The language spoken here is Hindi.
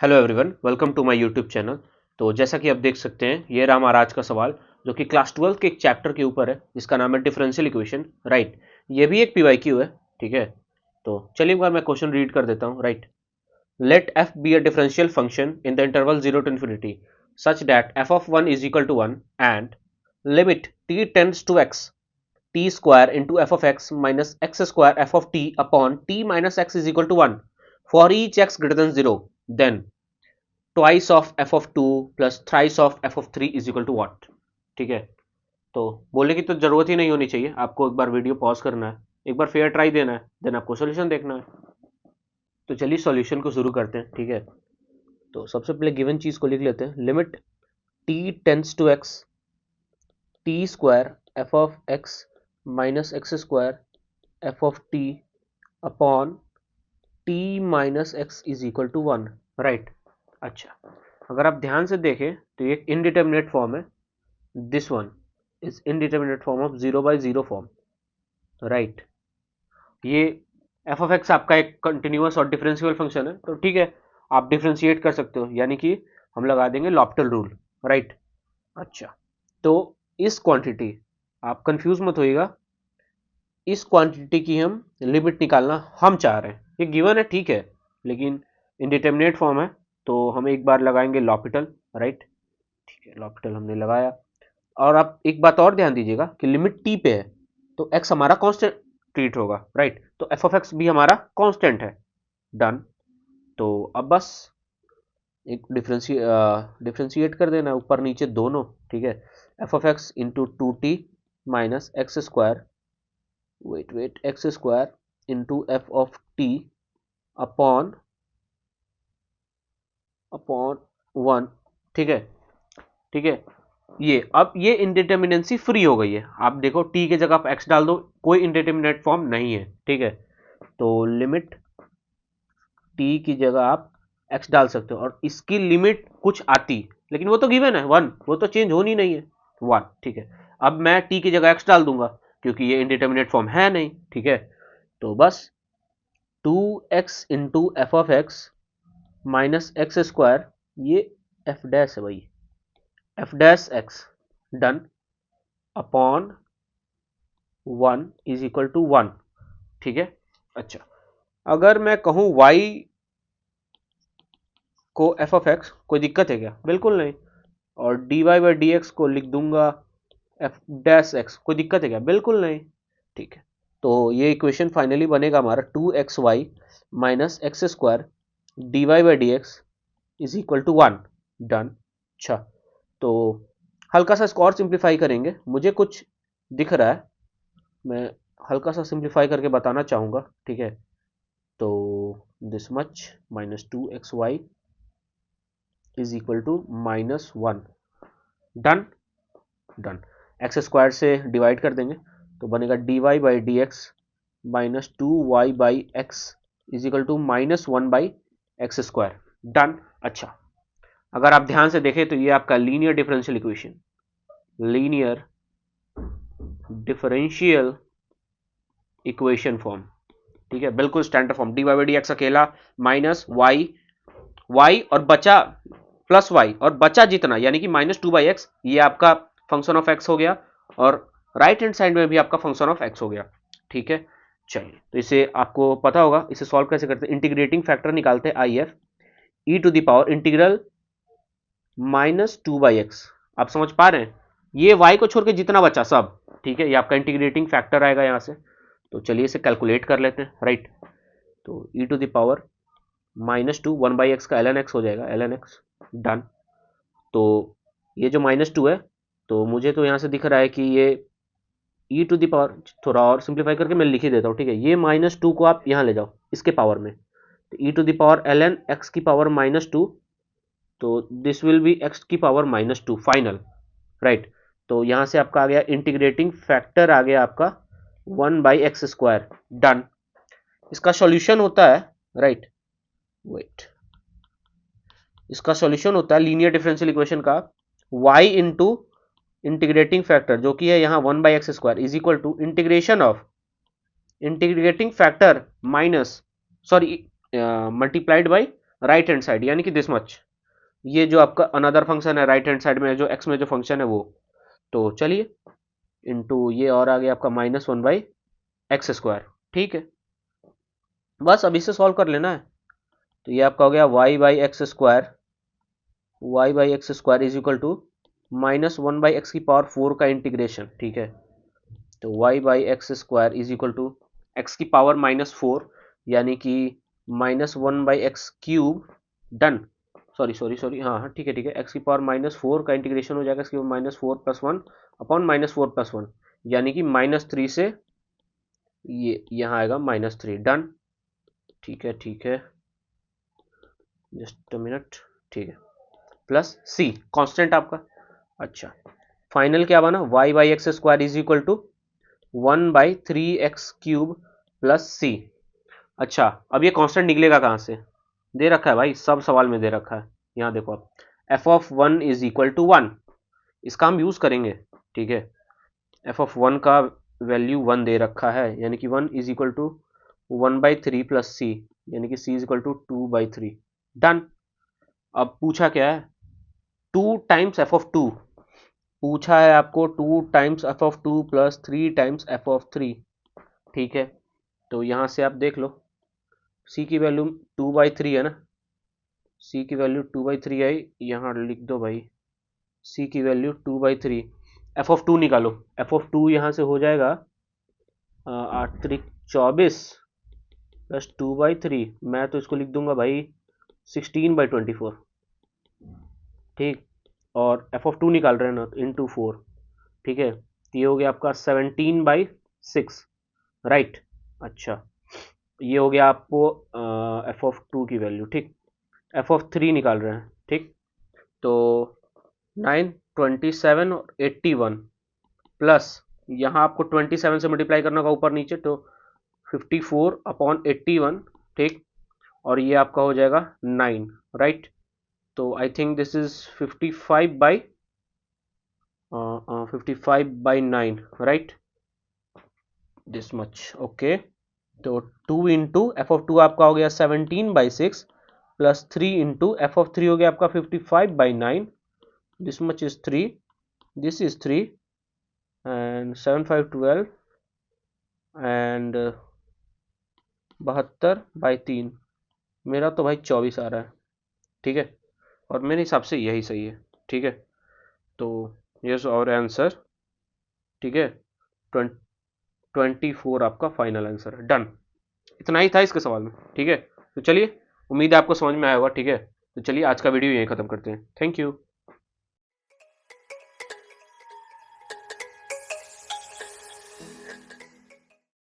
Hello everyone, welcome to my YouTube channel. तो जैसा कि आप देख सकते हैं, ये रहा हमारा आज का सवाल जो कि क्लास 12 के एक चैप्टर के ऊपर है, जिसका नाम है डिफरेंशियल इक्वेशन। राइट, ये भी एक पीवाईक्यू है। ठीक है, तो चलिए एक बार मैं क्वेश्चन रीड कर देता हूँ। Right, let f be a differential function in the interval 0 to infinity such that f of 1 is equal to 1 and limit t tends to x t square into f of x minus x square f of t upon t minus x is equal to 1 for each x greater than 0, then twice of f of two plus thrice of f of three is equal to what. ठीक है, तो बोलने की तो जरूरत ही नहीं होनी चाहिए, आपको एक बार वीडियो पॉज करना है, एक बार फेयर ट्राई देना है, देन आपको सोल्यूशन देखना है। तो चलिए सॉल्यूशन को शुरू करते हैं। ठीक है, तो सबसे पहले गिवन चीज को लिख लेते हैं। Limit t tends to x t square f of x minus x square f of t upon t minus x is equal to one. Right, अच्छा, अगर आप ध्यान से देखें तो ये एक इनडिटर्मिनेट फॉर्म है। This one is indeterminate form of 0/0 form. Right, ये एफ ऑफ एक्स आपका एक कंटिन्यूअस और डिफरेंशियल फंक्शन है, तो ठीक है, आप डिफरेंशिएट कर सकते हो, यानी कि हम लगा देंगे लॉप्टल रूल। राइट, अच्छा, तो इस क्वांटिटी, आप कंफ्यूज मत होइएगा, इस क्वांटिटी की हम लिमिट निकालना हम चाह रहे हैं। ये गिवन है, ठीक है, लेकिन इनडिटर्मिनेट फॉर्म है, तो हम एक बार लगाएंगे लॉपिटल। राइट, ठीक है, लॉपिटल हमने लगाया। और आप एक बात और ध्यान दीजिएगा कि लिमिट टी पे है, तो एक्स हमारा कांस्टेंट ट्रीट होगा। राइट, तो एफ ऑफ एक्स भी हमारा कांस्टेंट है। डन, तो अब बस एक डिफ्रेंशिएट कर देना ऊपर नीचे दोनों। ठीक है, f of x into two t minus x square, wait x square into f of t upon upon one. ठीक है, ठीक है, ये अब ये इंडिटर्मिनेंसी फ्री हो गई है। आप देखो टी के जगह आप एक्स डाल दो, कोई इंडिटर्मिनेट फॉर्म नहीं है। ठीक है, तो लिमिट टी की जगह आप एक्स डाल सकते हो और इसकी लिमिट कुछ आती, लेकिन वो तो गिवन है वन, वो तो चेंज होनी नहीं है, वन। ठीक है, अब मैं टी की जगह एक्स डाल दूंगा क्योंकि ये इंडिटर्मिनेट फॉर्म है नहीं। ठीक है, तो बस two x into f of x minus x square, ये एफ डैश है भाई, f dash x, done, upon one is equal to one. ठीक है, अच्छा, अगर मैं कहूं y को एफ ऑफ एक्स, कोई दिक्कत है क्या? बिल्कुल नहीं। और dy बाई डी एक्स को लिख दूंगा एफ डैश एक्स, कोई दिक्कत है क्या? बिल्कुल नहीं। ठीक है, तो ये इक्वेशन फाइनली बनेगा हमारा two x y minus x square d y by d x is equal to one. Done, अच्छा, तो हल्का सा इसको और सिंप्लीफाई करेंगे, मुझे कुछ दिख रहा है, मैं हल्का सा सिंप्लीफाई करके बताना चाहूँगा। ठीक है, तो this much minus two x y is equal to minus one. Done, done, x square से डिवाइड कर देंगे तो बनेगा d y by d x minus two y by x is equal to minus one by x square. Done, अच्छा, अगर आप ध्यान से देखें तो ये आपका linear differential equation, linear differential equation form. ठीक है, बिल्कुल standard form, d y by d x अकेला माइनस वाई, वाई और बचा प्लस वाई और बचा जितना, यानी कि माइनस टू बाई एक्स, ये आपका फंक्शन ऑफ एक्स हो गया, और राइट हैंड साइड में भी आपका फंक्शन ऑफ एक्स हो गया। ठीक है, चलिए, तो इसे आपको पता होगा, इसे सॉल्व कैसे करते हैं। इंटीग्रेटिंग फैक्टर निकालते हैं I F e to the power integral minus two by x. आप समझ पा रहे हैं, ये वाई को छोड़ के जितना बचा सब। ठीक है, ये आपका इंटीग्रेटिंग फैक्टर आएगा यहाँ से, तो चलिए इसे कैलकुलेट कर लेते हैं। राइट, तो e to the power minus two, one by x का एल एन एक्स हो जाएगा, एल एन एक्स। डन, तो ये जो माइनस टू है, तो मुझे तो यहाँ से दिख रहा है कि ये ई टू द पावर, थोड़ा और सिंप्लीफाई करके मैं लिख ही देता हूँ। ठीक है, ये माइनस टू को आप यहाँ ले जाओ इसके पावर में, तो e to the power L N x की पावर माइनस टू, तो दिस विल बी एक्स की power minus two final. Right, तो यहाँ से आपका आ गया इंटीग्रेटिंग फैक्टर, आ गया आपका one by x square. Done, इसका सॉल्यूशन होता है, राइट, वेट, इसका सॉल्यूशन होता है लीनियर डिफरेंशियल इक्वेशन का y इंटू इंटीग्रेटिंग फैक्टर, जो कि है यहाँ one by x square is equal to integration of integrating factor minus, sorry, multiplied by right hand side यानी कि दिस मच, ये जो आपका अनदर फंक्शन है राइट हैंड साइड में जो एक्स में जो फंक्शन है वो। तो चलिए इनटू ये और आ गया आपका -1/x²। ठीक है, बस अब इसे सॉल्व कर लेना है। तो ये आपका हो गया y/x² is equal to -1/x⁴ का इंटीग्रेशन। ठीक है, तो y/x² is equal to x⁻⁻4 यानी कि -1/x³ done. Sorry sorry sorry, हाँ हाँ ठीक है ठीक है, x⁻⁻4 का इंटीग्रेशन हो जाएगा -4 + 1 अपॉन -4 + 1 यानी कि -3 से ये यहाँ आएगा -3 डन। ठीक है जस्ट अ मिनट। ठीक है, प्लस c कांस्टेंट आपका। अच्छा, फाइनल क्या बना, y/x² is equal to 1/3x³ plus c। अच्छा, अब ये कांस्टेंट निकलेगा कहाँ से, दे रखा है भाई, सब सवाल में दे रखा है। यहाँ देखो आप, f(1) इज इक्वल टू 1, इसका हम यूज करेंगे। ठीक है, f(1) का वैल्यू 1 दे रखा है यानी कि 1 is equal to 1/3 plus c यानी कि c is equal to 2/3 done. अब पूछा क्या है, 2 टाइम्स f(2), पूछा है आपको 2 times f(2) plus 3 times f(3). ठीक है, तो यहाँ से आप देख लो, c की वैल्यू 2/3 है ना, c की वैल्यू 2/3 आई, यहाँ लिख दो भाई, c की वैल्यू 2/3। f(2) निकालो, f(2) यहाँ से हो जाएगा 8 3 24 प्लस 2/3, मैं तो इसको लिख दूंगा भाई 16/24। ठीक, और f(2) निकाल रहे हैं ना, इंटू 4। ठीक है, तो ये हो गया आपका 17/6 राइट। अच्छा, ये हो गया आपको f(2) की वैल्यू। ठीक, f(3) निकाल रहे हैं। ठीक, तो 9 27 और 81 प्लस यहाँ आपको 27 से मल्टीप्लाई करना होगा ऊपर नीचे, तो 54/81। ठीक, और ये आपका हो जाएगा 9 राइट। तो I think this is 55/9 right, this much. Okay, तो 2 इंटू f(2) आपका हो गया 17/6 प्लस 3 इंटू f(3) हो गया आपका 55/9, this much is 3, this is 3 and 7 5 12 and 72/3, मेरा तो भाई 24 आ रहा है। ठीक है, और मेरे हिसाब से यही सही है। ठीक है, तो ये और आंसर। ठीक है, 24 आपका फाइनल आंसर है डन। इतना ही था इसके सवाल में। ठीक है, तो चलिए, उम्मीद है आपको समझ में आया होगा। ठीक है, तो चलिए आज का वीडियो यहीं ख़त्म करते हैं। Thank you.